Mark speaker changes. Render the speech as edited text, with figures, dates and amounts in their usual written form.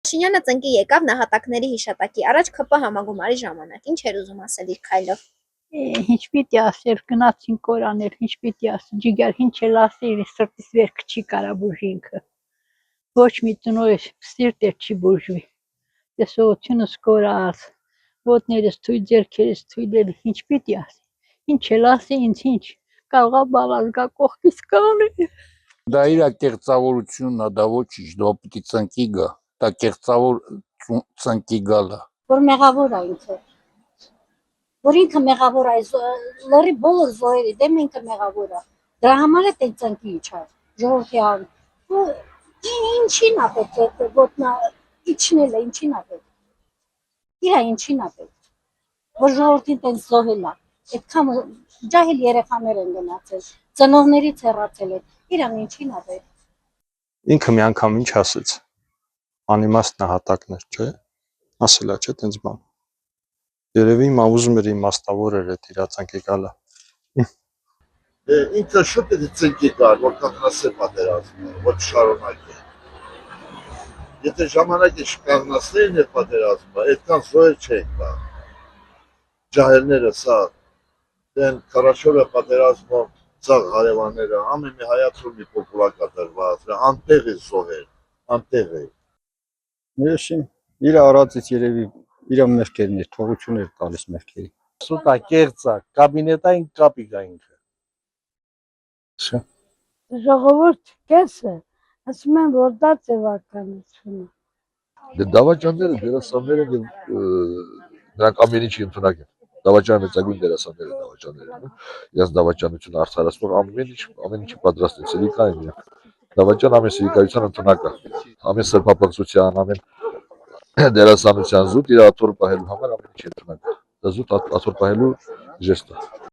Speaker 1: Փաշինյանը ծնկի եկավ նահատակների հիշատակի առաջ ՔՊ համագումարի ժամանակ, ինչ էր ուզում ասել իր քայլով։
Speaker 2: Ինչ պիտի ասեր, գնացին կորանել, ինչ պիտի ասել, ջիգար, ինչ էլ ասել, սրտից վերք չի կարա բուժի ինքը։ Ոչ մի տնօրեն սիրտը չի բուժվի։ Տեսողությունս կորած, ոտներս թույլ, ձեռքերս թույլ, ինչ պիտի ասել, ինչ էլ ասել, ինչ, կարողա բալալ գա կողքից կանի։
Speaker 3: Դա իր կեղծավորությունն է, դա ոչինչ, դա պիտի ծնկի գա, դա կեղծավոր ծնկի գալը։
Speaker 4: Որ մեղավոր է ինքը, որ ինքը մեղավոր է, լրի բոլոր զոհերի դեմ ինքը մեղավոր է, դրա համար է տեն ծնկի իջավ, ժողովրդի հան, ինչին է պետք, ոտնա իջնել է, ինչին է պետք, իրա ինչին է պետք, որ ժողովրդին տեն զոհել է, այդքան ջահել երեխաներ են գնացել, ծնողներից հեռացել են, իրան ինչին է պետք։
Speaker 5: Ինքը մի անգամ ինչ ասեց, անիմաստ նահատակներ, չէ, ասել է, չէ, տենց բան։ Երևի հիմա ուզում էր իմաստավորեր այդ իր ծնկի գալը։
Speaker 6: Ինքը շուտ է ծնկի գալ, որ կանգնացել պատերազմը, ոչ շարունակել։ Եթե ժամանակը չկանգնացնեին այդ պատերազմը, այդքան զոհեր չէին կա։ Ջահելները սա, դեն 44 պատերազմում ցաղ հարևանները, ամեն մի հայացում մի պոպուլակա դրված, անտեղ է զոհեր, անտեղ է։
Speaker 7: Ներշին, իր արածից երևի իր մեղքերն էր, թողություն էր տալիս մեղքերի։
Speaker 8: Սուտա, կեղծա, կաբինետային կապի կա ինքը։
Speaker 2: Ժողովուրդ կեսը, ասում են, որ դա ձևականություն է։
Speaker 9: Դավաճանները դերասաններ են եւ նրանք ամեն ինչի ընդունակ են։ Դավաճանը մեծագույն դերասաններ են դավաճանները։ Իրաց դավաճանությունը արդարացնող ամեն ինչի պատրաստ են, սիրիկա են իրենք։ Դավաճան ամեն սիրիկայության ընդունակ է։ Ամեն սրբապղծության, ամեն դերասանության զուտ իր աթոռ պահելու համար ամեն ինչ ընդունակ է։ Դա զուտ աթոռ պահելու ժեստ է։